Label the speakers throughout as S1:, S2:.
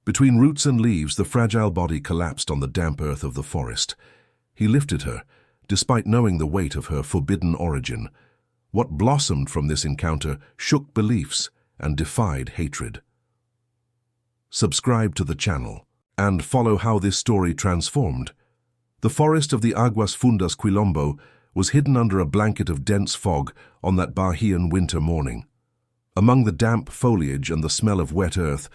S1: Between roots and leaves, the fragile body collapsed on the damp earth of the forest. He lifted her, despite knowing the weight of her forbidden origin. What blossomed from this encounter shook beliefs and defied hatred. Subscribe to the channel and follow how this story transformed. The forest of the Aguas Fundas Quilombo was hidden under a blanket of dense fog on that Bahian winter morning. Among the damp foliage and the smell of wet earth,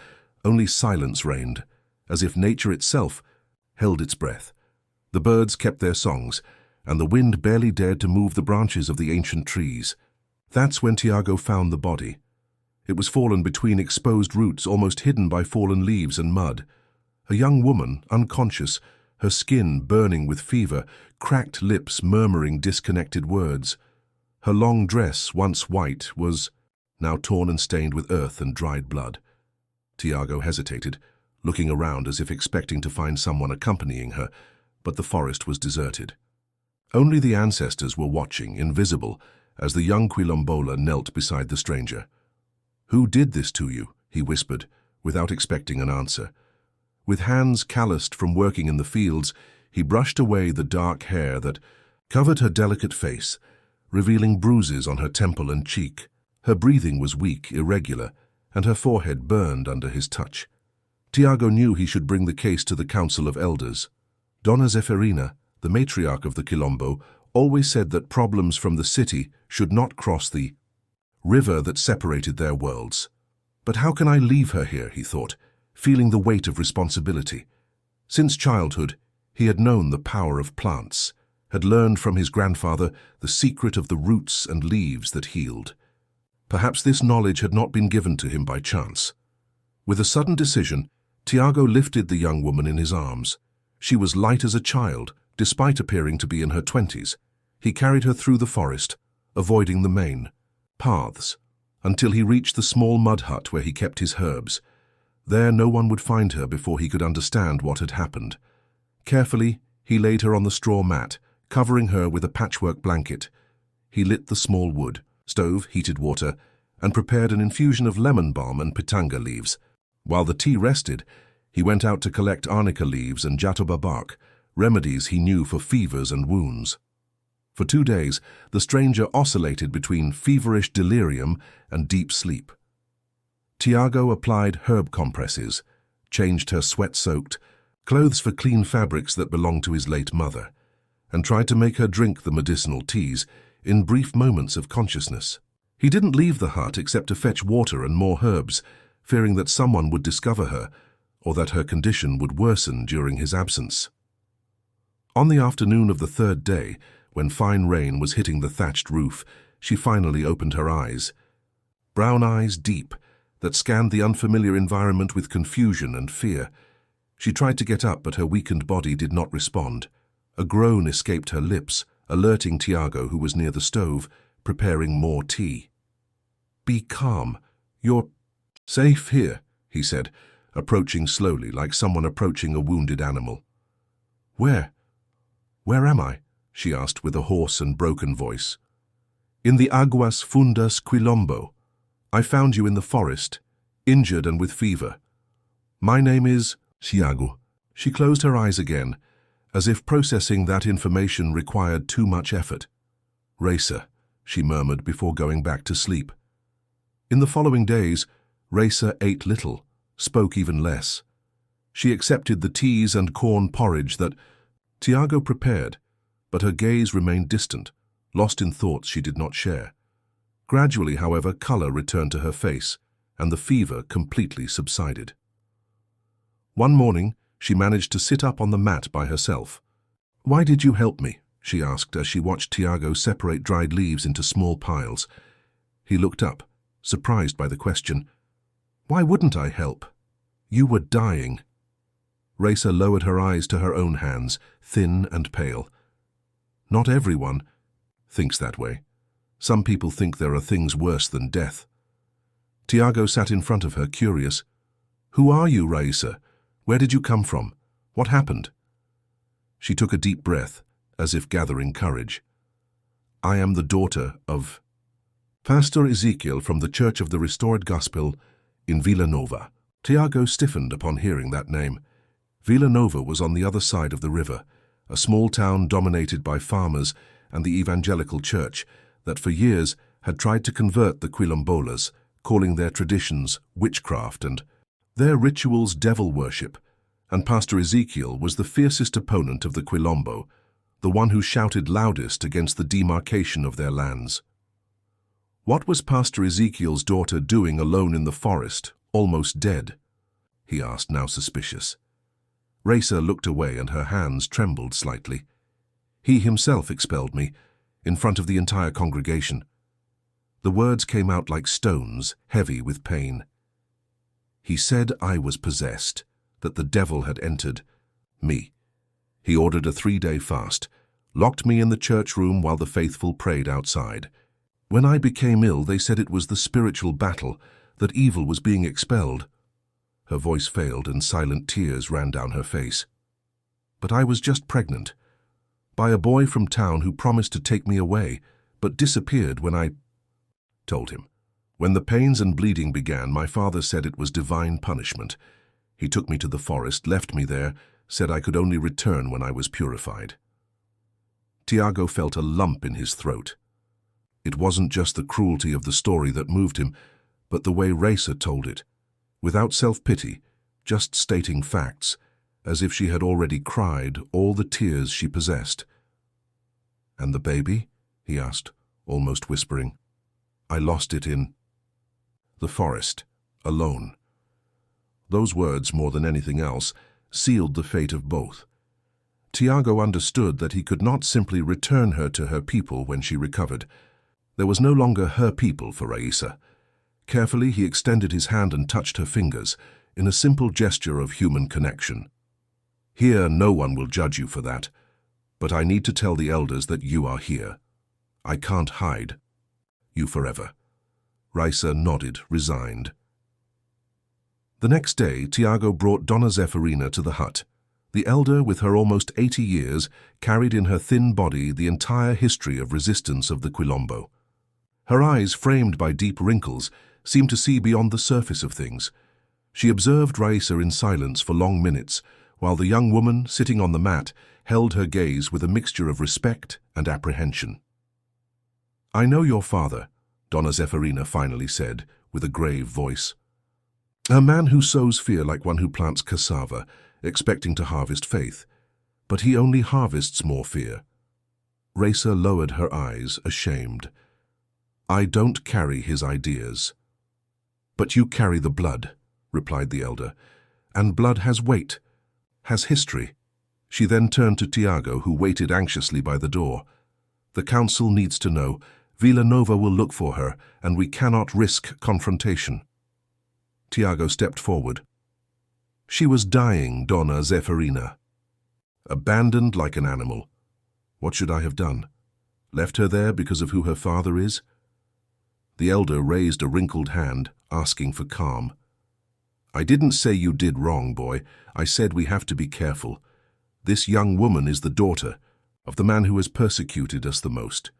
S1: only silence reigned, as if nature itself held its breath. The birds kept their songs, and the wind barely dared to move the branches of the ancient trees. That's when Tiago found the body. It was fallen between exposed roots, almost hidden by fallen leaves and mud. A young woman, unconscious, her skin burning with fever, cracked lips murmuring disconnected words. Her long dress, once white, was now torn and stained with earth and dried blood. Tiago hesitated, looking around as if expecting to find someone accompanying her, but the forest was deserted. Only the ancestors were watching, invisible, as the young Quilombola knelt beside the stranger. "Who did this to you?" he whispered, without expecting an answer. With hands calloused from working in the fields, he brushed away the dark hair that covered her delicate face, revealing bruises on her temple and cheek. Her breathing was weak, irregular, and her forehead burned under his touch. Tiago knew he should bring the case to the Council of Elders. Donna Zeferina, the matriarch of the Quilombo, always said that problems from the city should not cross the river that separated their worlds. But how can I leave her here, he thought, feeling the weight of responsibility. Since childhood, he had known the power of plants, had learned from his grandfather the secret of the roots and leaves that healed. Perhaps this knowledge had not been given to him by chance. With a sudden decision, Tiago lifted the young woman in his arms. She was light as a child, despite appearing to be in her 20s. He carried her through the forest, avoiding the main paths, until he reached the small mud hut where he kept his herbs. There no one would find her before he could understand what had happened. Carefully, he laid her on the straw mat, covering her with a patchwork blanket. He lit the small wood stove, heated water, and prepared an infusion of lemon balm and pitanga leaves. While the tea rested, he went out to collect arnica leaves and jatoba bark, remedies he knew for fevers and wounds. For 2 days, the stranger oscillated between feverish delirium and deep sleep. Tiago applied herb compresses, changed her sweat-soaked clothes for clean fabrics that belonged to his late mother, and tried to make her drink the medicinal teas in brief moments of consciousness. He didn't leave the hut except to fetch water and more herbs, fearing that someone would discover her, or that her condition would worsen during his absence. On the afternoon of the 3rd day, when fine rain was hitting the thatched roof, she finally opened her eyes. Brown eyes deep, that scanned the unfamiliar environment with confusion and fear. She tried to get up, but her weakened body did not respond. A groan escaped her lips, alerting Tiago, who was near the stove, preparing more tea. "Be calm. You're safe here," he said, approaching slowly, like someone approaching a wounded animal. Where am I?" she asked with a hoarse and broken voice. "In the Aguas Fundas Quilombo. I found you in the forest, injured and with fever. My name is Tiago." She closed her eyes again, as if processing that information required too much effort. "Raisa," she murmured before going back to sleep. In the following days, Raisa ate little, spoke even less. She accepted the teas and corn porridge that Tiago prepared, but her gaze remained distant, lost in thoughts she did not share. Gradually, however, color returned to her face, and the fever completely subsided. One morning, she managed to sit up on the mat by herself. "Why did you help me?" she asked as she watched Tiago separate dried leaves into small piles. He looked up, surprised by the question. "Why wouldn't I help? You were dying." Raisa lowered her eyes to her own hands, thin and pale. "Not everyone thinks that way. Some people think there are things worse than death." Tiago sat in front of her, curious. "Who are you, Raisa? Where did you come from? What happened?" She took a deep breath, as if gathering courage. "I am the daughter of Pastor Ezekiel from the Church of the Restored Gospel in Villanova." Tiago stiffened upon hearing that name. Villanova was on the other side of the river, a small town dominated by farmers and the evangelical church that for years had tried to convert the Quilombolas, calling their traditions witchcraft and their rituals devil worship, and Pastor Ezekiel was the fiercest opponent of the Quilombo, the one who shouted loudest against the demarcation of their lands. What was Pastor Ezekiel's daughter doing alone in the forest, almost dead? He asked, now suspicious. Raisa looked away and her hands trembled slightly. He himself expelled me, in front of the entire congregation. The words came out like stones, heavy with pain. He said I was possessed, that the devil had entered me. He ordered a 3-day fast, locked me in the church room while the faithful prayed outside. When I became ill, they said it was the spiritual battle, that evil was being expelled. Her voice failed and silent tears ran down her face. But I was just pregnant, by a boy from town who promised to take me away, but disappeared when I told him. When the pains and bleeding began, my father said it was divine punishment. He took me to the forest, left me there, said I could only return when I was purified. Tiago felt a lump in his throat. It wasn't just the cruelty of the story that moved him, but the way Raisa told it, without self-pity, just stating facts, as if she had already cried all the tears she possessed. "And the baby?" he asked, almost whispering. "I lost it in the forest, alone." Those words, more than anything else, sealed the fate of both. Tiago understood that he could not simply return her to her people when she recovered. There was no longer her people for Raisa. Carefully, he extended his hand and touched her fingers, in a simple gesture of human connection. "Here, no one will judge you for that, but I need to tell the elders that you are here. I can't hide you forever." Raisa nodded, resigned. The next day, Tiago brought Donna Zeferina to the hut. The elder, with her almost 80 years, carried in her thin body the entire history of resistance of the Quilombo. Her eyes, framed by deep wrinkles, seemed to see beyond the surface of things. She observed Raisa in silence for long minutes, while the young woman, sitting on the mat, held her gaze with a mixture of respect and apprehension. "I know your father," Donna Zeferina finally said, with a grave voice. "A man who sows fear like one who plants cassava, expecting to harvest faith. But he only harvests more fear." Raisa lowered her eyes, ashamed. "I don't carry his ideas." "But you carry the blood," replied the elder. "And blood has weight, has history." She then turned to Tiago, who waited anxiously by the door. "The council needs to know. Villanova will look for her, and we cannot risk confrontation." Tiago stepped forward. "She was dying, Donna Zeferina. Abandoned like an animal. What should I have done? Left her there because of who her father is?" The elder raised a wrinkled hand, asking for calm. "I didn't say you did wrong, boy. I said we have to be careful. This young woman is the daughter of the man who has persecuted us the most,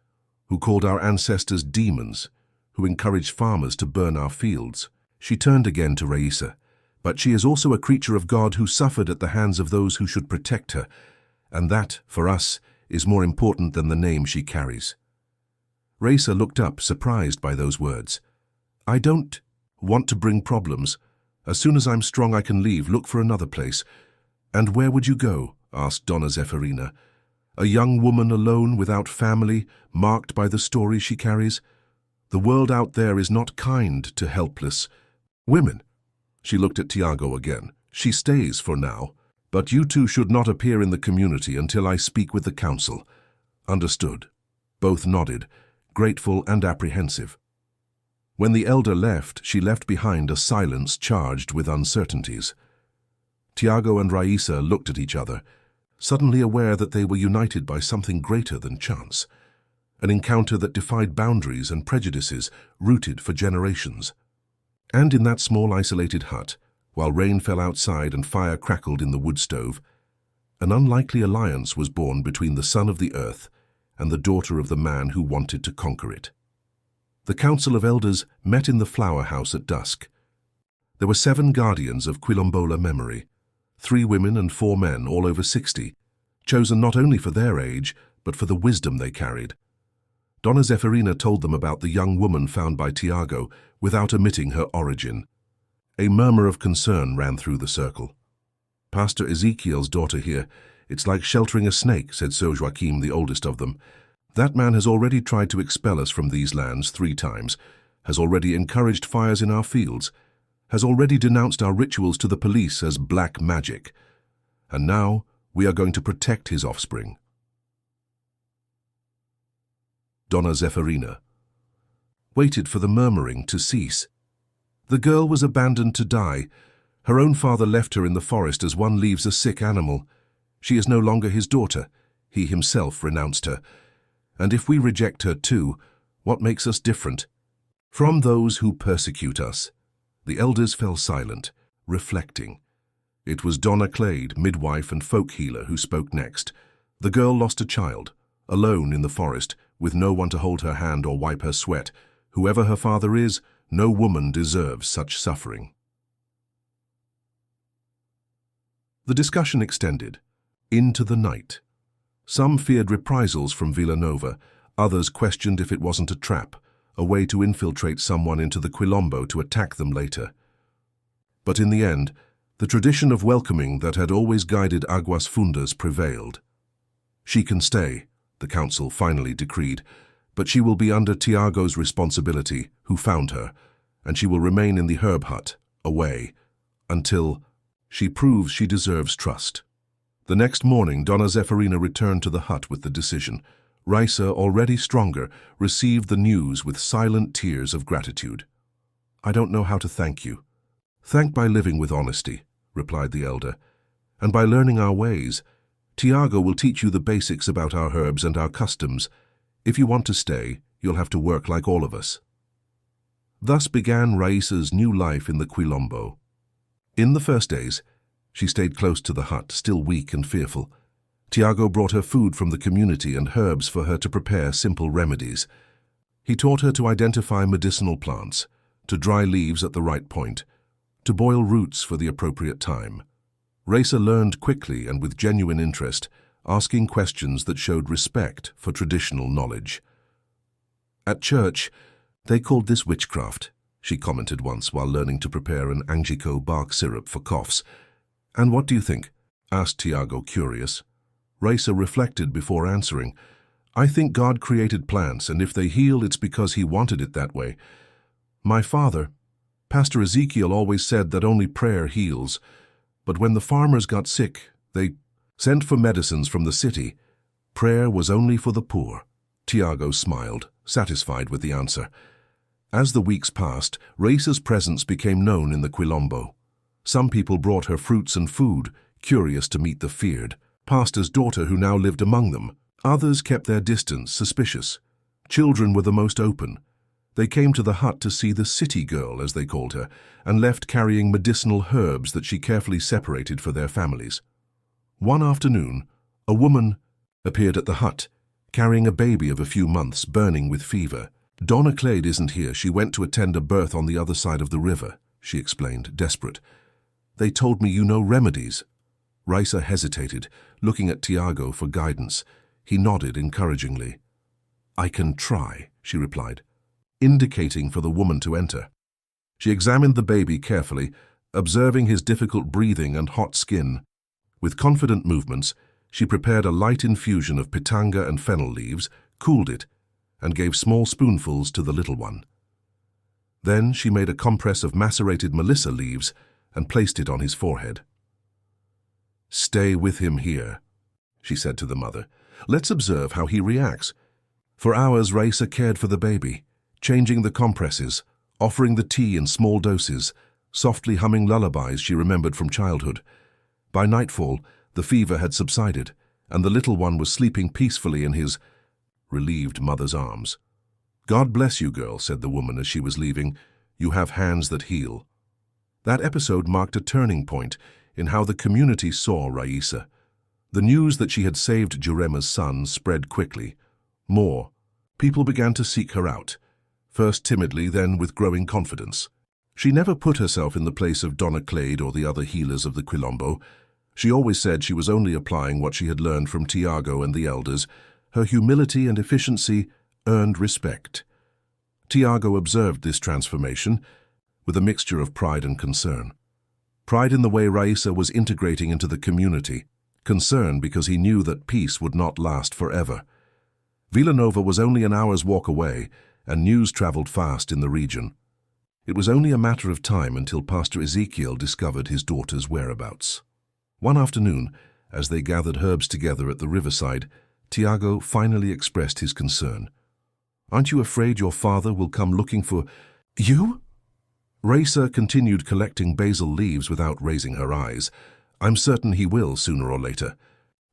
S1: who called our ancestors demons, who encouraged farmers to burn our fields." She turned again to Raisa. "But she is also a creature of God who suffered at the hands of those who should protect her, and that, for us, is more important than the name she carries." Raisa looked up, surprised by those words. "I don't want to bring problems. As soon as I'm strong I can leave, look for another place." "And where would you go?" asked Donna Zeferina. "A young woman alone, without family, marked by the story she carries? The world out there is not kind to helpless women." She looked at Tiago again. "She stays for now, but you two should not appear in the community until I speak with the council." "Understood." Both nodded, grateful and apprehensive. When the elder left, she left behind a silence charged with uncertainties. Tiago and Raisa looked at each other, suddenly aware that they were united by something greater than chance, an encounter that defied boundaries and prejudices rooted for generations. And in that small isolated hut, while rain fell outside and fire crackled in the wood stove, an unlikely alliance was born between the son of the earth and the daughter of the man who wanted to conquer it. The council of elders met in the flower house at dusk. There were 7 guardians of Quilombola memory, 3 women and 4 men, all over 60, chosen not only for their age, but for the wisdom they carried. Donna Zeferina told them about the young woman found by Tiago without omitting her origin. A murmur of concern ran through the circle. "Pastor Ezekiel's daughter here. It's like sheltering a snake," said Sir Joachim, the oldest of them. "That man has already tried to expel us from these lands 3 times, has already encouraged fires in our fields, has already denounced our rituals to the police as black magic. And now we are going to protect his offspring." Donna Zeferina waited for the murmuring to cease. The girl was abandoned to die. Her own father left her in the forest as one leaves a sick animal. She is no longer his daughter. He himself renounced her. And if we reject her too, what makes us different from those who persecute us? The elders fell silent, reflecting. It was Donna Clade, midwife and folk healer, who spoke next. The girl lost a child, alone in the forest, with no one to hold her hand or wipe her sweat. Whoever her father is, no woman deserves such suffering. The discussion extended into the night. Some feared reprisals from Villanova, others questioned if it wasn't a trap, a way to infiltrate someone into the Quilombo to attack them later. But in the end, the tradition of welcoming that had always guided Aguas Fundas prevailed. "She can stay," the council finally decreed, "but she will be under Tiago's responsibility, who found her, and she will remain in the herb hut, away, until she proves she deserves trust." The next morning, Donna Zeferina returned to the hut with the decision. Raisa, already stronger, received the news with silent tears of gratitude. "I don't know how to thank you." "Thank by living with honesty," replied the elder, "and by learning our ways. Tiago will teach you the basics about our herbs and our customs. If you want to stay, you'll have to work like all of us." Thus began Raisa's new life in the Quilombo. In the first days, she stayed close to the hut, still weak and fearful. Tiago brought her food from the community and herbs for her to prepare simple remedies. He taught her to identify medicinal plants, to dry leaves at the right point, to boil roots for the appropriate time. Raisa learned quickly and with genuine interest, asking questions that showed respect for traditional knowledge. "At church, they called this witchcraft," she commented once while learning to prepare an Angico bark syrup for coughs. "And what do you think?" asked Tiago, curious. Raisa reflected before answering. "I think God created plants, and if they heal, it's because he wanted it that way. My father, Pastor Ezekiel, always said that only prayer heals. But when the farmers got sick, they sent for medicines from the city. Prayer was only for the poor." Tiago smiled, satisfied with the answer. As the weeks passed, Raisa's presence became known in the Quilombo. Some people brought her fruits and food, curious to meet the feared pastor's daughter who now lived among them. Others kept their distance, suspicious. Children were the most open. They came to the hut to see the city girl, as they called her, and left carrying medicinal herbs that she carefully separated for their families. One afternoon, a woman appeared at the hut, carrying a baby of a few months, burning with fever. "Donna Clade isn't here. She went to attend a birth on the other side of the river," she explained, desperate. "They told me you know remedies." Raisa hesitated, looking at Tiago for guidance. He nodded encouragingly. "I can try," she replied, indicating for the woman to enter. She examined the baby carefully, observing his difficult breathing and hot skin. With confident movements, she prepared a light infusion of pitanga and fennel leaves, cooled it, and gave small spoonfuls to the little one. Then she made a compress of macerated melissa leaves and placed it on his forehead. "Stay with him here," she said to the mother. "Let's observe how he reacts." For hours, Raisa cared for the baby, changing the compresses, offering the tea in small doses, softly humming lullabies she remembered from childhood. By nightfall, the fever had subsided, and the little one was sleeping peacefully in his relieved mother's arms. "God bless you, girl," said the woman as she was leaving. "You have hands that heal." That episode marked a turning point in how the community saw Raisa. The news that she had saved Jurema's son spread quickly. More people began to seek her out, first timidly, then with growing confidence. She never put herself in the place of Donna Clade or the other healers of the Quilombo. She always said she was only applying what she had learned from Tiago and the elders. Her humility and efficiency earned respect. Tiago observed this transformation with a mixture of pride and concern. Pride in the way Raisa was integrating into the community, concern because he knew that peace would not last forever. Villanova was only an hour's walk away, and news traveled fast in the region. It was only a matter of time until Pastor Ezekiel discovered his daughter's whereabouts. One afternoon, as they gathered herbs together at the riverside, Tiago finally expressed his concern. "Aren't you afraid your father will come looking for you?" Raisa continued collecting basil leaves without raising her eyes. "I'm certain he will sooner or later.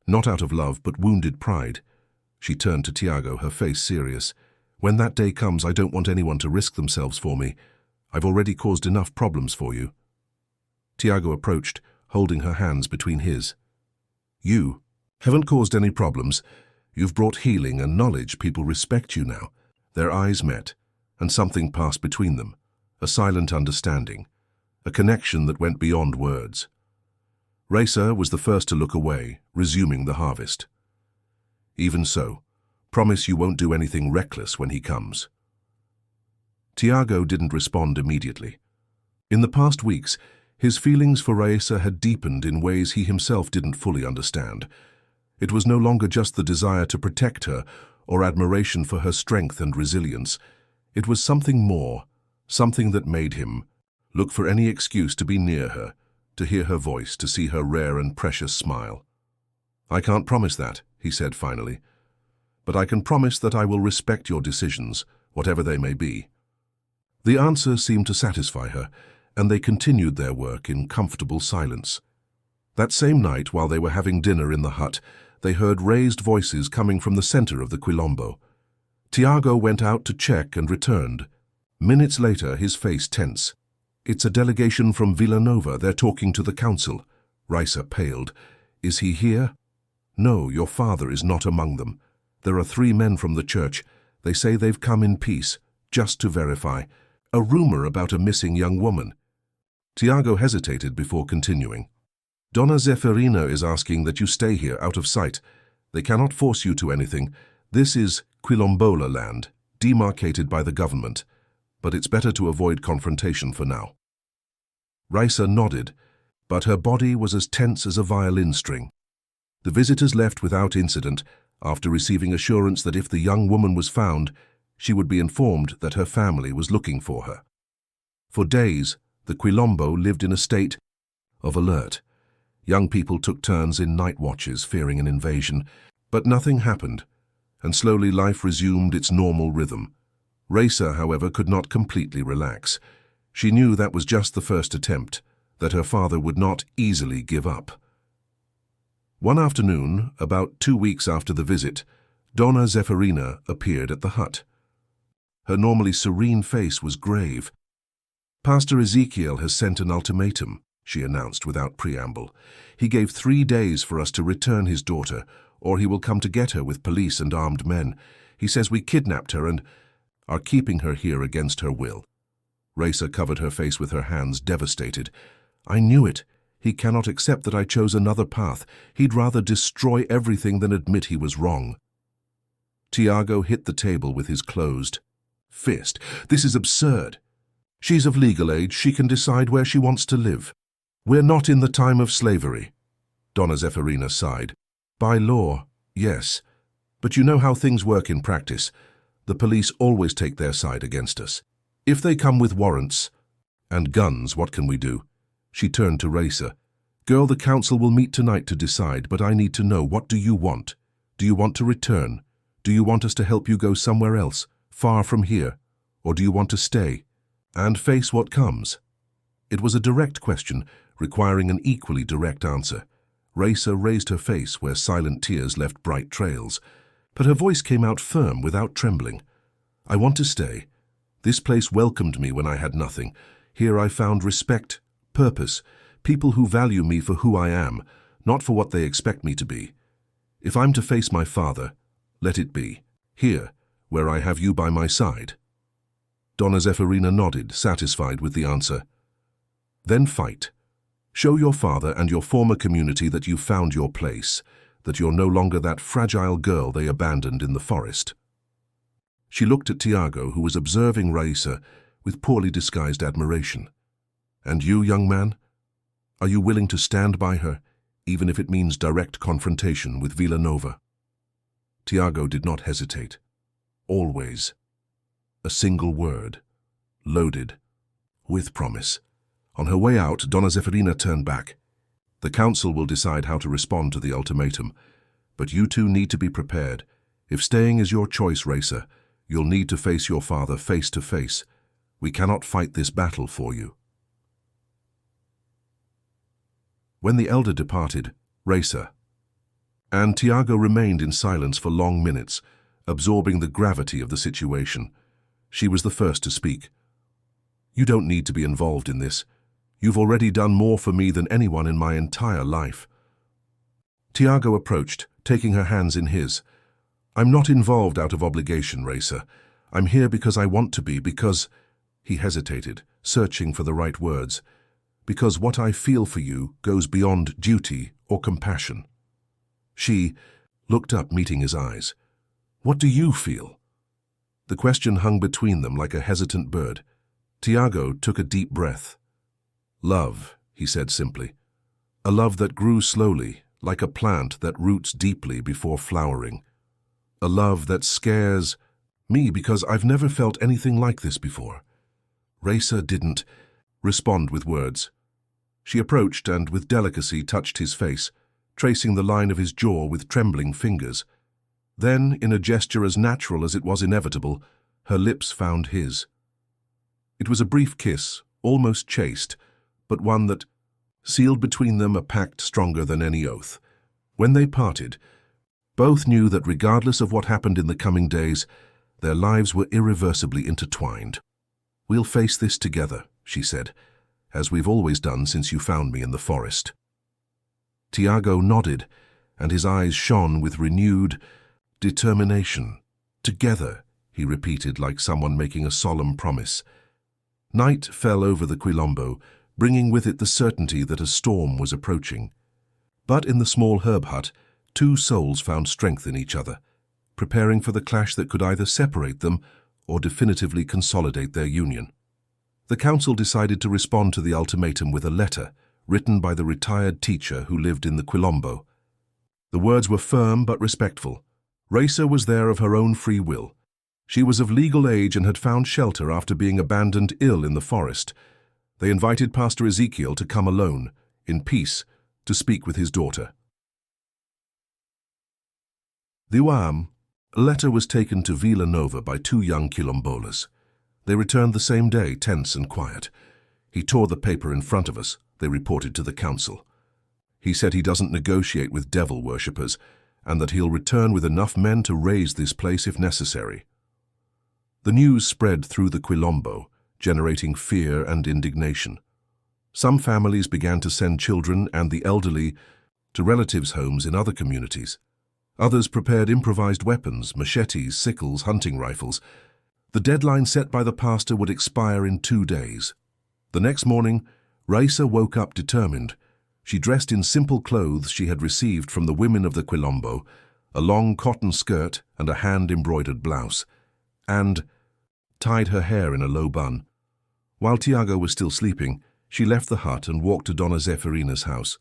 S1: Not out of love, but wounded pride." She turned to Tiago, her face serious. "When that day comes, I don't want anyone to risk themselves for me. I've already caused enough problems for you." Tiago approached, holding her hands between his. "You haven't caused any problems. You've brought healing and knowledge. People respect you now." Their eyes met, and something passed between them, a silent understanding, a connection that went beyond words. Raisa was the first to look away, resuming the harvest. "Even so, promise you won't do anything reckless when he comes." Tiago didn't respond immediately. In the past weeks, his feelings for Raisa had deepened in ways he himself didn't fully understand. It was no longer just the desire to protect her or admiration for her strength and resilience. It was something more, something that made him look for any excuse to be near her, to hear her voice, to see her rare and precious smile. "I can't promise that," he said finally, "but I can promise that I will respect your decisions, whatever they may be." The answer seemed to satisfy her, and they continued their work in comfortable silence. That same night, while they were having dinner in the hut, they heard raised voices coming from the center of the Quilombo. Tiago went out to check and returned. Minutes later, his face tense. "It's a delegation from Villanova. They're talking to the council." Raisa paled. "Is he here?" "No, your father is not among them. There are 3 men from the church. They say they've come in peace, just to verify. A rumor about a missing young woman." Tiago hesitated before continuing. "Donna Zeferina is asking that you stay here, out of sight. They cannot force you to anything. This is Quilombola land, demarcated by the government, but it's better to avoid confrontation for now." Raisa nodded, but her body was as tense as a violin string. The visitors left without incident, after receiving assurance that if the young woman was found, she would be informed that her family was looking for her. For days, the Quilombo lived in a state of alert. Young people took turns in night watches, fearing an invasion, but nothing happened, and slowly life resumed its normal rhythm. Raisa, however, could not completely relax. She knew that was just the first attempt, that her father would not easily give up. One afternoon, about 2 weeks after the visit, Donna Zeferina appeared at the hut. Her normally serene face was grave. "Pastor Ezekiel has sent an ultimatum," she announced without preamble. "He gave 3 days for us to return his daughter, or he will come to get her with police and armed men. He says we kidnapped her and are keeping her here against her will." Raisa covered her face with her hands, devastated. "I knew it. He cannot accept that I chose another path. He'd rather destroy everything than admit he was wrong." Tiago hit the table with his closed fist. "This is absurd. She's of legal age. She can decide where she wants to live. We're not in the time of slavery." Donna Zeferina sighed. "By law, yes. But you know how things work in practice. The police always take their side against us. If they come with warrants and guns, what can we do?" She turned to Raisa. "Girl, the council will meet tonight to decide, but I need to know, what do you want? Do you want to return? Do you want us to help you go somewhere else, far from here? Or do you want to stay and face what comes?" It was a direct question, requiring an equally direct answer. Raisa raised her face where silent tears left bright trails, but her voice came out firm without trembling. "I want to stay. This place welcomed me when I had nothing. Here I found respect, purpose, people who value me for who I am, not for what they expect me to be. If I'm to face my father, let it be here, where I have you by my side." Donna Zeferina nodded, satisfied with the answer. Then fight. Show your father and your former community that you've found your place, that you're no longer that fragile girl they abandoned in the forest. She looked at Tiago, who was observing Raisa with poorly disguised admiration. And you, young man? Are you willing to stand by her, even if it means direct confrontation with Villanova? Tiago did not hesitate. Always. A single word. Loaded. With promise. On her way out, Donna Zeferina turned back. The council will decide how to respond to the ultimatum, but you two need to be prepared. If staying is your choice, Raisa, you'll need to face your father face to face. We cannot fight this battle for you. When the elder departed, Raisa and Tiago remained in silence for long minutes, absorbing the gravity of the situation. She was the first to speak. You don't need to be involved in this. You've already done more for me than anyone in my entire life. Tiago approached, taking her hands in his. I'm not involved out of obligation, Raisa. I'm here because I want to be, because... He hesitated, searching for the right words. Because what I feel for you goes beyond duty or compassion. She looked up, meeting his eyes. What do you feel? The question hung between them like a hesitant bird. Tiago took a deep breath. Love, he said simply. A love that grew slowly, like a plant that roots deeply before flowering. A love that scares me because I've never felt anything like this before. Raisa didn't respond with words. She approached and with delicacy touched his face, tracing the line of his jaw with trembling fingers. Then, in a gesture as natural as it was inevitable, her lips found his. It was a brief kiss, almost chaste, but one that sealed between them a pact stronger than any oath. When they parted, both knew that regardless of what happened in the coming days, their lives were irreversibly intertwined. We'll face this together, she said, as we've always done since you found me in the forest. Tiago nodded, and his eyes shone with renewed determination. Together, he repeated like someone making a solemn promise. Night fell over the Quilombo, bringing with it the certainty that a storm was approaching. But in the small herb hut, two souls found strength in each other, preparing for the clash that could either separate them or definitively consolidate their union. The council decided to respond to the ultimatum with a letter written by the retired teacher who lived in the Quilombo. The words were firm but respectful. Raisa was there of her own free will. She was of legal age and had found shelter after being abandoned ill in the forest. They invited Pastor Ezekiel to come alone, in peace, to speak with his daughter. The UAM letter was taken to Villanova by two young Quilombolas. They returned the same day, tense and quiet. He tore the paper in front of us, they reported to the council. He said he doesn't negotiate with devil worshippers, and that he'll return with enough men to raise this place if necessary. The news spread through the Quilombo, generating fear and indignation. Some families began to send children and the elderly to relatives' homes in other communities. Others prepared improvised weapons, machetes, sickles, hunting rifles. The deadline set by the pastor would expire in 2 days. The next morning, Raisa woke up determined. She dressed in simple clothes she had received from the women of the Quilombo, a long cotton skirt and a hand-embroidered blouse, and tied her hair in a low bun. While Tiago was still sleeping, she left the hut and walked to Donna Zeferina's house.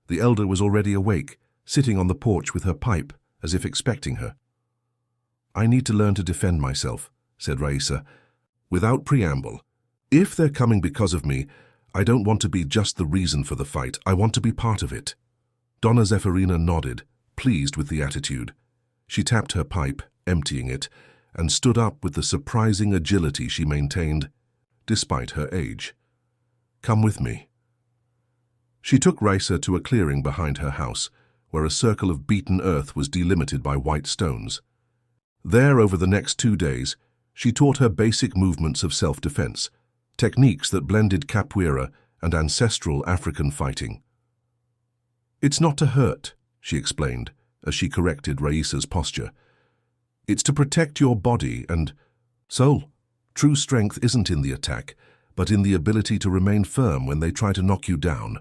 S1: The elder was already awake, sitting on the porch with her pipe, as if expecting her. I need to learn to defend myself, said Raisa, without preamble. If they're coming because of me, I don't want to be just the reason for the fight. I want to be part of it. Donna Zeferina nodded, pleased with the attitude. She tapped her pipe, emptying it, and stood up with the surprising agility she maintained, despite her age. Come with me. She took Raisa to a clearing behind her house, where a circle of beaten earth was delimited by white stones. There, over the next 2 days, she taught her basic movements of self-defense, techniques that blended capoeira and ancestral African fighting. It's not to hurt, she explained, as she corrected Raisa's posture. It's to protect your body and soul. True strength isn't in the attack, but in the ability to remain firm when they try to knock you down.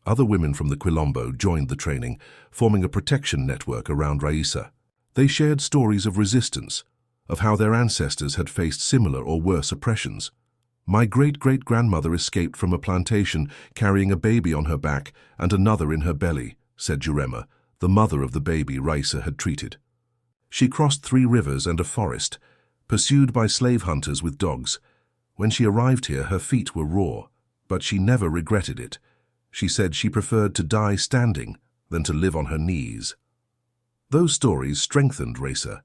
S1: Other women from the Quilombo joined the training, forming a protection network around Raisa. They shared stories of resistance, of how their ancestors had faced similar or worse oppressions. "My great-great-grandmother escaped from a plantation carrying a baby on her back and another in her belly," said Jurema, the mother of the baby Raisa had treated. "She crossed 3 rivers and a forest, pursued by slave hunters with dogs. When she arrived here, her feet were raw, but she never regretted it. She said she preferred to die standing than to live on her knees." Those stories strengthened Raisa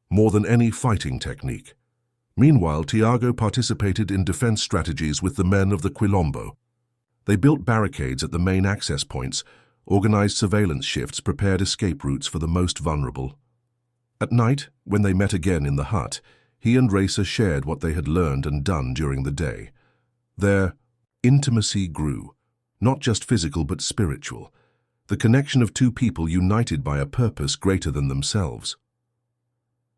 S1: more than any fighting technique. Meanwhile, Tiago participated in defense strategies with the men of the Quilombo. They built barricades at the main access points, organized surveillance shifts, prepared escape routes for the most vulnerable. At night, when they met again in the hut, he and Raisa shared what they had learned and done during the day. Their intimacy grew, not just physical but spiritual, the connection of 2 people united by a purpose greater than themselves.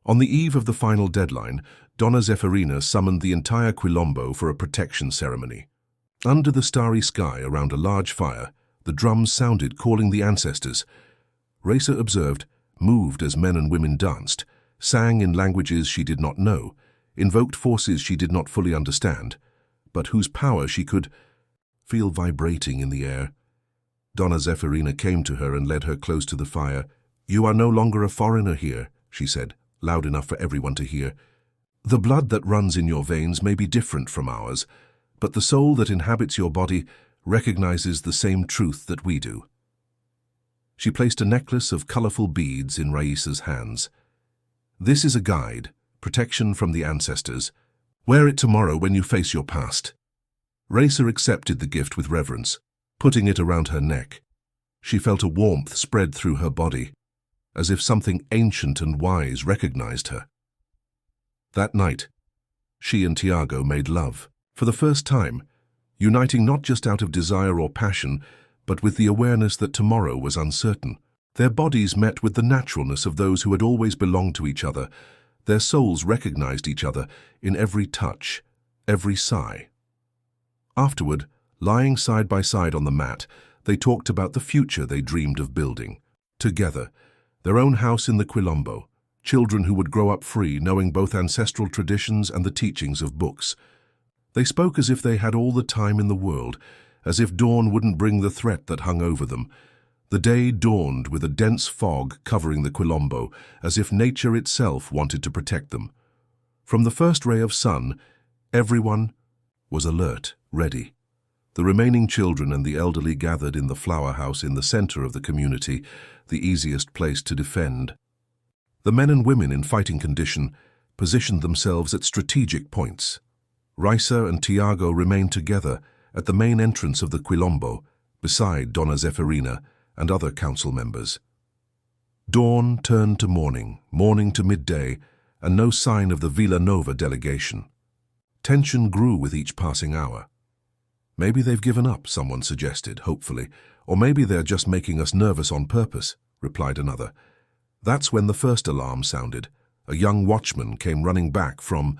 S1: On the eve of the final deadline, Donna Zeferina summoned the entire Quilombo for a protection ceremony. Under the starry sky around a large fire, the drums sounded calling the ancestors. Raisa observed, moved as men and women danced, sang in languages she did not know, invoked forces she did not fully understand, but whose power she could feel vibrating in the air. Donna Zeferina came to her and led her close to the fire. "You are no longer a foreigner here," she said, loud enough for everyone to hear. "The blood that runs in your veins may be different from ours, but the soul that inhabits your body recognizes the same truth that we do." She placed a necklace of colorful beads in Raisa's hands. "This is a guide, protection from the ancestors. Wear it tomorrow when you face your past." Raisa accepted the gift with reverence, putting it around her neck. She felt a warmth spread through her body, as if something ancient and wise recognized her. That night, she and Tiago made love, for the first time, uniting not just out of desire or passion, but with the awareness that tomorrow was uncertain. Their bodies met with the naturalness of those who had always belonged to each other. Their souls recognized each other in every touch, every sigh. Afterward, lying side by side on the mat, they talked about the future they dreamed of building. Together, their own house in the Quilombo, children who would grow up free, knowing both ancestral traditions and the teachings of books. They spoke as if they had all the time in the world, as if dawn wouldn't bring the threat that hung over them. The day dawned with a dense fog covering the Quilombo, as if nature itself wanted to protect them. From the first ray of sun, everyone was alert, ready. The remaining children and the elderly gathered in the flower house in the center of the community, the easiest place to defend. The men and women in fighting condition positioned themselves at strategic points. Raisa and Tiago remained together at the main entrance of the Quilombo, beside Donna Zeferina and other council members. Dawn turned to morning, morning to midday, and no sign of the Vila Nova delegation. Tension grew with each passing hour. "Maybe they've given up," someone suggested, hopefully. "Or maybe they're just making us nervous on purpose," replied another. That's when the first alarm sounded. A young watchman came running back from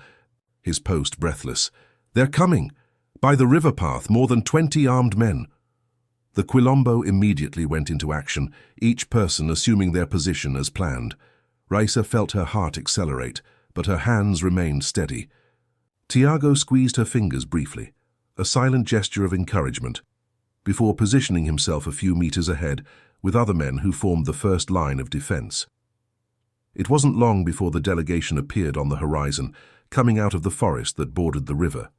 S1: his post, breathless. "They're coming! By the river path, more than 20 armed men." The Quilombo immediately went into action, each person assuming their position as planned. Raisa felt her heart accelerate, but her hands remained steady. Tiago squeezed her fingers briefly, a silent gesture of encouragement, before positioning himself a few meters ahead with other men who formed the first line of defense. It wasn't long before the delegation appeared on the horizon, coming out of the forest that bordered the river.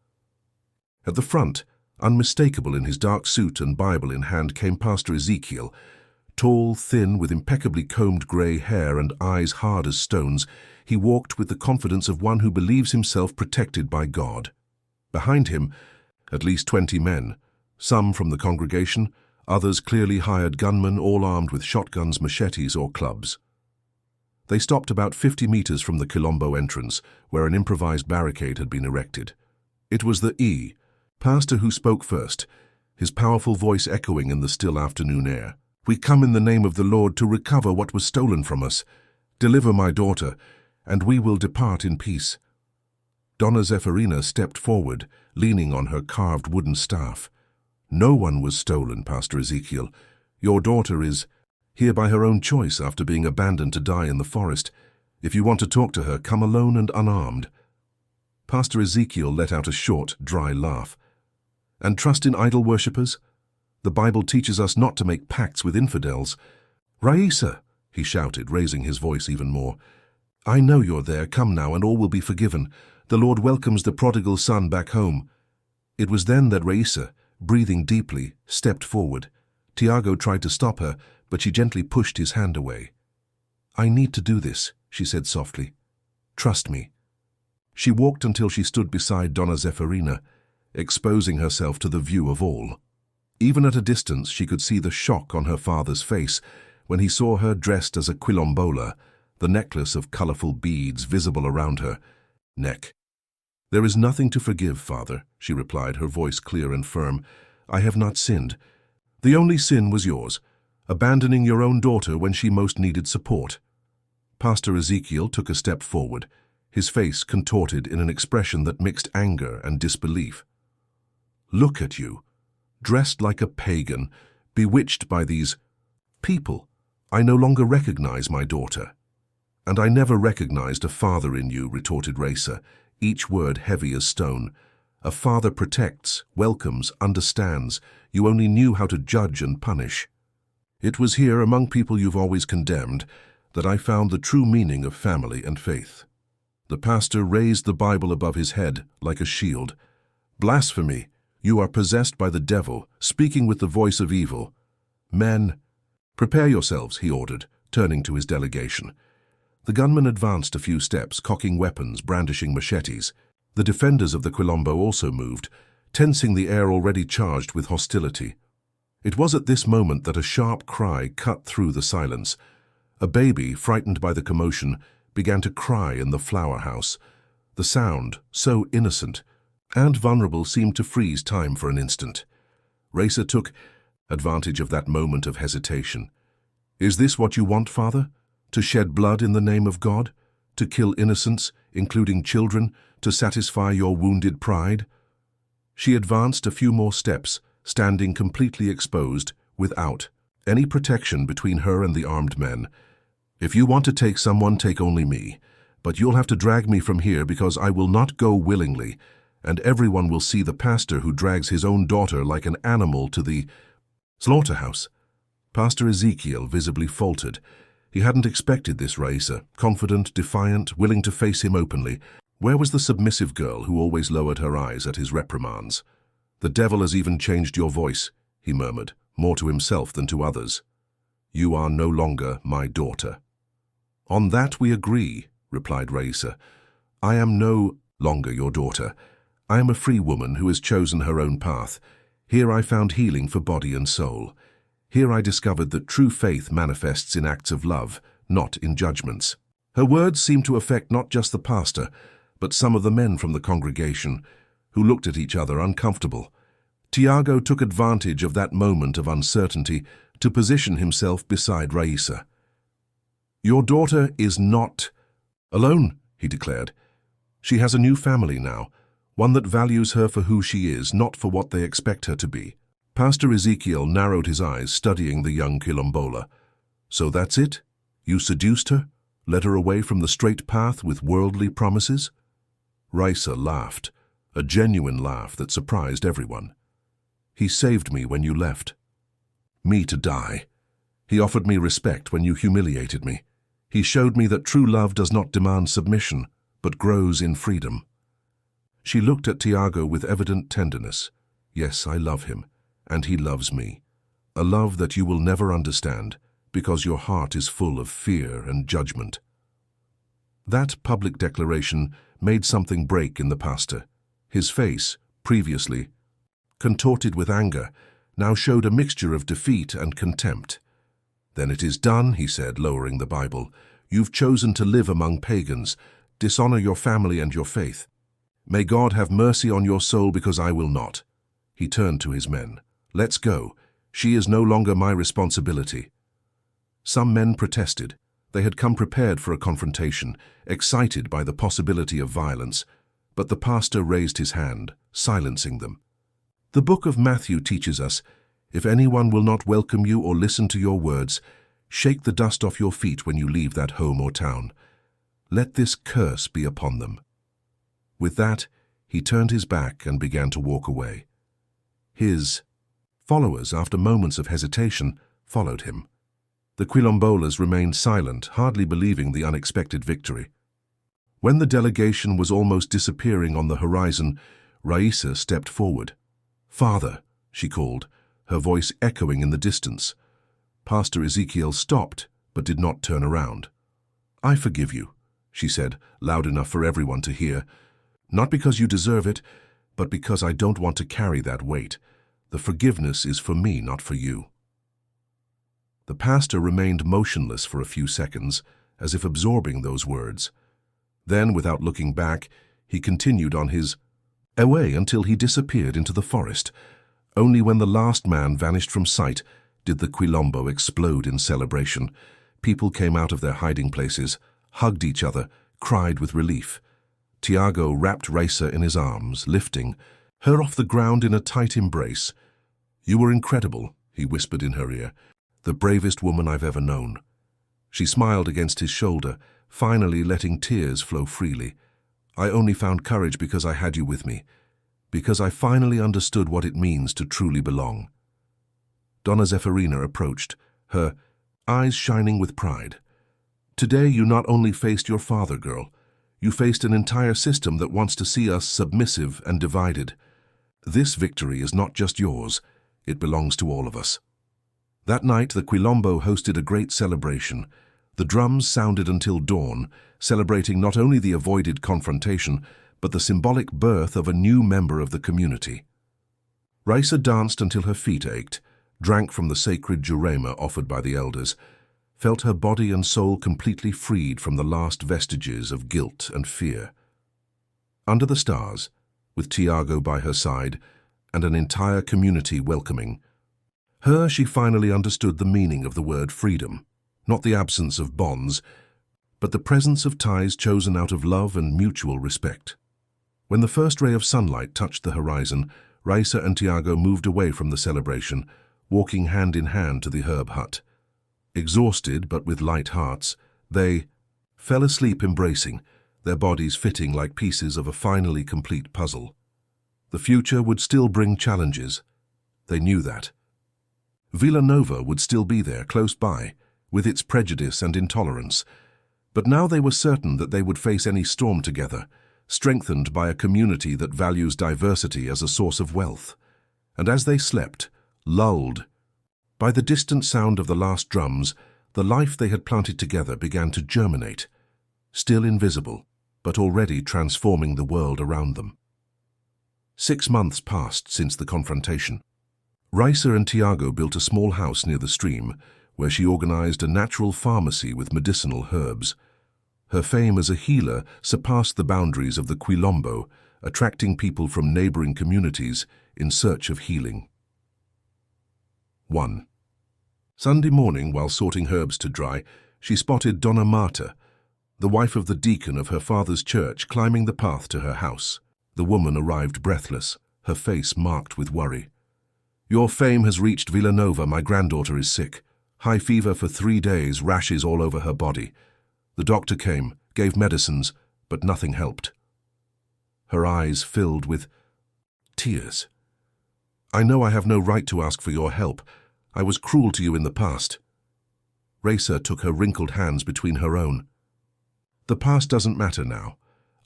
S1: At the front, unmistakable in his dark suit and Bible in hand, came Pastor Ezekiel. Tall, thin, with impeccably combed grey hair and eyes hard as stones, he walked with the confidence of one who believes himself protected by God. Behind him, at least 20 men, some from the congregation, others clearly hired gunmen, all armed with shotguns, machetes, or clubs. They stopped about 50 meters from the Quilombo entrance, where an improvised barricade had been erected. It was the pastor who spoke first, his powerful voice echoing in the still afternoon air. "We come in the name of the Lord to recover what was stolen from us. Deliver my daughter, and we will depart in peace." Donna Zephyrina stepped forward, leaning on her carved wooden staff. "No one was stolen, Pastor Ezekiel. Your daughter is here by her own choice after being abandoned to die in the forest. If you want to talk to her, come alone and unarmed." Pastor Ezekiel let out a short, dry laugh. "And trust in idol worshippers? The Bible teaches us not to make pacts with infidels." "Raisa!" he shouted, raising his voice even more. "I know you're there. Come now, and all will be forgiven. The Lord welcomes the prodigal son back home." It was then that Raisa, breathing deeply, stepped forward. Tiago tried to stop her, but she gently pushed his hand away. "I need to do this," she said softly. "Trust me." She walked until she stood beside Donna Zephyrina, exposing herself to the view of all. Even at a distance, she could see the shock on her father's face when he saw her dressed as a quilombola, the necklace of colorful beads visible around her neck. "There is nothing to forgive, Father," she replied, her voice clear and firm. "I have not sinned. The only sin was yours, abandoning your own daughter when she most needed support." Pastor Ezekiel took a step forward, his face contorted in an expression that mixed anger and disbelief. "Look at you, dressed like a pagan, bewitched by these people. I no longer recognize my daughter." "And I never recognized a father in you," retorted Raisa, each word heavy as stone. "A father protects, welcomes, understands. You only knew how to judge and punish. It was here, among people you've always condemned, that I found the true meaning of family and faith." The pastor raised the Bible above his head like a shield. "Blasphemy! You are possessed by the devil, speaking with the voice of evil. Men, prepare yourselves," he ordered, turning to his delegation. The gunmen advanced a few steps, cocking weapons, brandishing machetes. The defenders of the Quilombo also moved, tensing the air already charged with hostility. It was at this moment that a sharp cry cut through the silence. A baby, frightened by the commotion, began to cry in the flower house. The sound, so innocent and vulnerable, seemed to freeze time for an instant. Raisa took advantage of that moment of hesitation. "Is this what you want, Father? To shed blood in the name of God? To kill innocents, including children, to satisfy your wounded pride?" She advanced a few more steps, standing completely exposed, without any protection between her and the armed men. "If you want to take someone, take only me. But you'll have to drag me from here because I will not go willingly, and everyone will see the pastor who drags his own daughter like an animal to the slaughterhouse." Pastor Ezekiel visibly faltered. He hadn't expected this Raisa, confident, defiant, willing to face him openly. Where was the submissive girl who always lowered her eyes at his reprimands? "The devil has even changed your voice," he murmured, more to himself than to others. "You are no longer my daughter." "On that we agree," replied Raisa. "I am no longer your daughter. I am a free woman who has chosen her own path. Here I found healing for body and soul. Here I discovered that true faith manifests in acts of love, not in judgments." Her words seemed to affect not just the pastor, but some of the men from the congregation, who looked at each other uncomfortable. Tiago took advantage of that moment of uncertainty to position himself beside Raisa. "Your daughter is not alone," he declared. "She has a new family now, one that values her for who she is, not for what they expect her to be." Pastor Ezekiel narrowed his eyes, studying the young Quilombola. "So that's it? You seduced her? Led her away from the straight path with worldly promises?" Raisa laughed, a genuine laugh that surprised everyone. "He saved me when you left. Me to die. He offered me respect when you humiliated me. He showed me that true love does not demand submission, but grows in freedom." She looked at Tiago with evident tenderness. "Yes, I love him, and he loves me. A love that you will never understand, because your heart is full of fear and judgment." That public declaration made something break in the pastor. His face, previously contorted with anger, now showed a mixture of defeat and contempt. "Then it is done," he said, lowering the Bible. "You've chosen to live among pagans, dishonor your family and your faith. May God have mercy on your soul, because I will not." He turned to his men. "Let's go. She is no longer my responsibility." Some men protested. They had come prepared for a confrontation, excited by the possibility of violence. But the pastor raised his hand, silencing them. The book of Matthew teaches us, if anyone will not welcome you or listen to your words, shake the dust off your feet when you leave that home or town. Let this curse be upon them. With that, he turned his back and began to walk away. His followers, after moments of hesitation, followed him. The Quilombolas remained silent, hardly believing the unexpected victory. When the delegation was almost disappearing on the horizon, Raisa stepped forward. "Father," she called, her voice echoing in the distance. Pastor Ezekiel stopped, but did not turn around. "I forgive you," she said, loud enough for everyone to hear. "Not because you deserve it, but because I don't want to carry that weight. The forgiveness is for me, not for you." The pastor remained motionless for a few seconds, as if absorbing those words. Then, without looking back, he continued on his way until he disappeared into the forest. Only when the last man vanished from sight did the Quilombo explode in celebration. People came out of their hiding places, hugged each other, cried with relief. Tiago wrapped Raisa in his arms, lifting her off the ground in a tight embrace. "You were incredible," he whispered in her ear. "The bravest woman I've ever known." She smiled against his shoulder, finally letting tears flow freely. "I only found courage because I had you with me, because I finally understood what it means to truly belong." Donna Zephyrina approached, her eyes shining with pride. "Today you not only faced your father, girl, you faced an entire system that wants to see us submissive and divided. This victory is not just yours, it belongs to all of us." That night the Quilombo hosted a great celebration. The drums sounded until dawn, celebrating not only the avoided confrontation, but the symbolic birth of a new member of the community. Raisa danced until her feet ached, drank from the sacred jurema offered by the elders, felt her body and soul completely freed from the last vestiges of guilt and fear. Under the stars, with Tiago by her side and an entire community welcoming her, she finally understood the meaning of the word freedom, not the absence of bonds, but the presence of ties chosen out of love and mutual respect. When the first ray of sunlight touched the horizon, Raisa and Tiago moved away from the celebration, walking hand in hand to the herb hut. Exhausted but with light hearts, they fell asleep embracing, their bodies fitting like pieces of a finally complete puzzle. The future would still bring challenges. They knew that. Villanova would still be there, close by, with its prejudice and intolerance. But now they were certain that they would face any storm together, strengthened by a community that values diversity as a source of wealth. And as they slept, lulled by the distant sound of the last drums, the life they had planted together began to germinate, still invisible, but already transforming the world around them. 6 months passed since the confrontation. Raisa and Tiago built a small house near the stream, where she organized a natural pharmacy with medicinal herbs. Her fame as a healer surpassed the boundaries of the Quilombo, attracting people from neighboring communities in search of healing. 1. Sunday morning, while sorting herbs to dry, she spotted Donna Marta, the wife of the deacon of her father's church, climbing the path to her house. The woman arrived breathless, her face marked with worry. "Your fame has reached Villanova. My granddaughter is sick. High fever for 3 days, rashes all over her body. The doctor came, gave medicines, but nothing helped." Her eyes filled with tears. "I know I have no right to ask for your help. I was cruel to you in the past." Raisa took her wrinkled hands between her own. "The past doesn't matter now.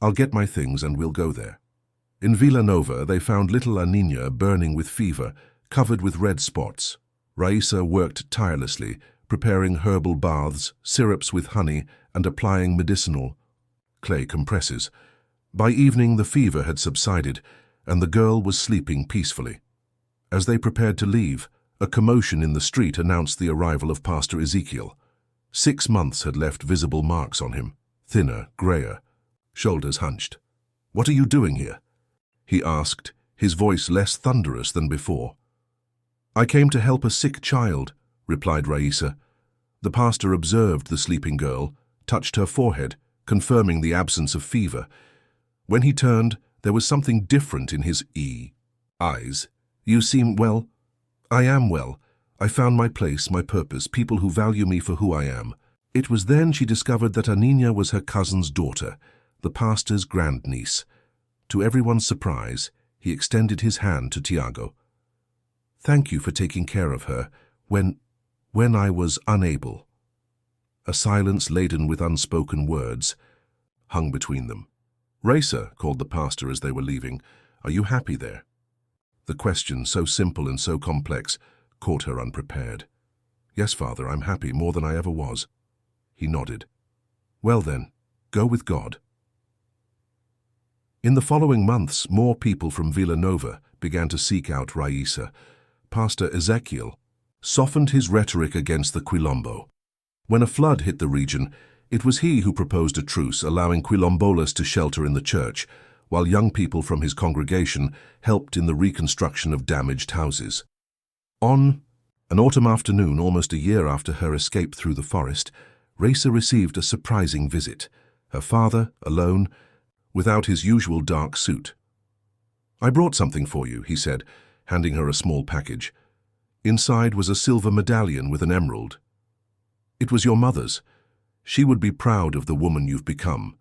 S1: I'll get my things and we'll go there." In Villanova, they found little Anina burning with fever, covered with red spots. Raisa worked tirelessly, preparing herbal baths, syrups with honey, and applying medicinal clay compresses. By evening, the fever had subsided, and the girl was sleeping peacefully. As they prepared to leave, a commotion in the street announced the arrival of Pastor Ezekiel. 6 months had left visible marks on him, thinner, grayer, shoulders hunched. "What are you doing here?" he asked, his voice less thunderous than before. "I came to help a sick child," replied Raisa. The pastor observed the sleeping girl, touched her forehead, confirming the absence of fever. When he turned, there was something different in his eyes. "You seem well." "I am well. I found my place, my purpose, people who value me for who I am." It was then she discovered that Anina was her cousin's daughter, the pastor's grandniece. To everyone's surprise, he extended his hand to Tiago. "Thank you for taking care of her when I was unable." A silence laden with unspoken words hung between them. "Raisa," called the pastor as they were leaving, "are you happy there?" The question, so simple and so complex, caught her unprepared. "Yes, Father, I'm happy, more than I ever was." He nodded. "Well then, go with God." In the following months, more people from Villanova began to seek out Raisa. Pastor Ezekiel softened his rhetoric against the Quilombo. When a flood hit the region, it was he who proposed a truce, allowing Quilombolas to shelter in the church, while young people from his congregation helped in the reconstruction of damaged houses. On an autumn afternoon, almost a year after her escape through the forest, Raisa received a surprising visit. Her father, alone, without his usual dark suit. "I brought something for you," he said, handing her a small package. Inside was a silver medallion with an emerald. "It was your mother's. She would be proud of the woman you've become."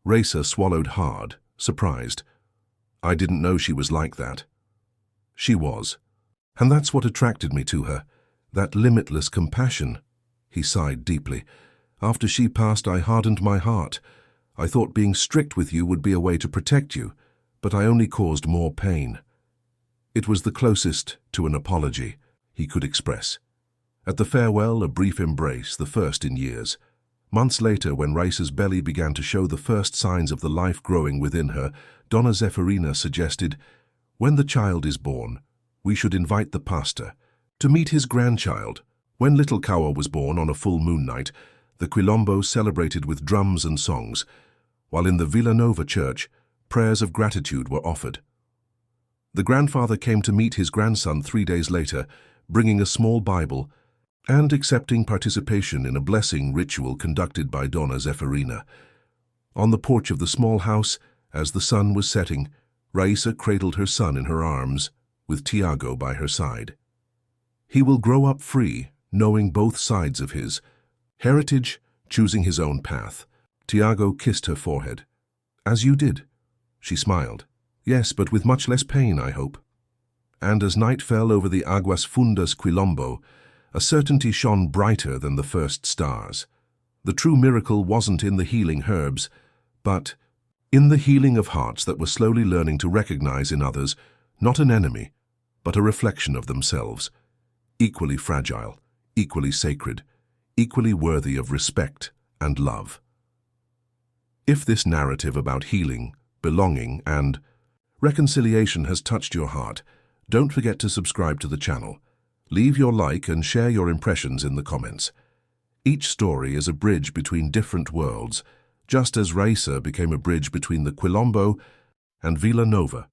S1: Raisa swallowed hard, surprised. "I didn't know she was like that." She was. And that's what attracted me to her, that limitless compassion. He sighed deeply. "After she passed, I hardened my heart. I thought being strict with you would be a way to protect you, but I only caused more pain." It was the closest to an apology he could express. At the farewell, a brief embrace, the first in years. Months later, when Raisa's belly began to show the first signs of the life growing within her, Donna Zeferina suggested, "When the child is born, we should invite the pastor to meet his grandchild." When little Kawa was born on a full moon night, the Quilombo celebrated with drums and songs, while in the Villanova church, prayers of gratitude were offered. The grandfather came to meet his grandson 3 days later, bringing a small Bible and accepting participation in a blessing ritual conducted by Donna Zeferina. On the porch of the small house, as the sun was setting, Raisa cradled her son in her arms, with Tiago by her side. He will grow up free, knowing both sides of his heritage, choosing his own path. Tiago kissed her forehead. "As you did." She smiled. "Yes, but with much less pain, I hope." And as night fell over the Aguas Fundas Quilombo, a certainty shone brighter than the first stars. The true miracle wasn't in the healing herbs, but in the healing of hearts that were slowly learning to recognize in others not an enemy, but a reflection of themselves, equally fragile, equally sacred, equally worthy of respect and love. If this narrative about healing, belonging, and reconciliation has touched your heart, don't forget to subscribe to the channel. Leave your like and share your impressions in the comments. Each story is a bridge between different worlds, just as Raisa became a bridge between the Quilombo and Villanova.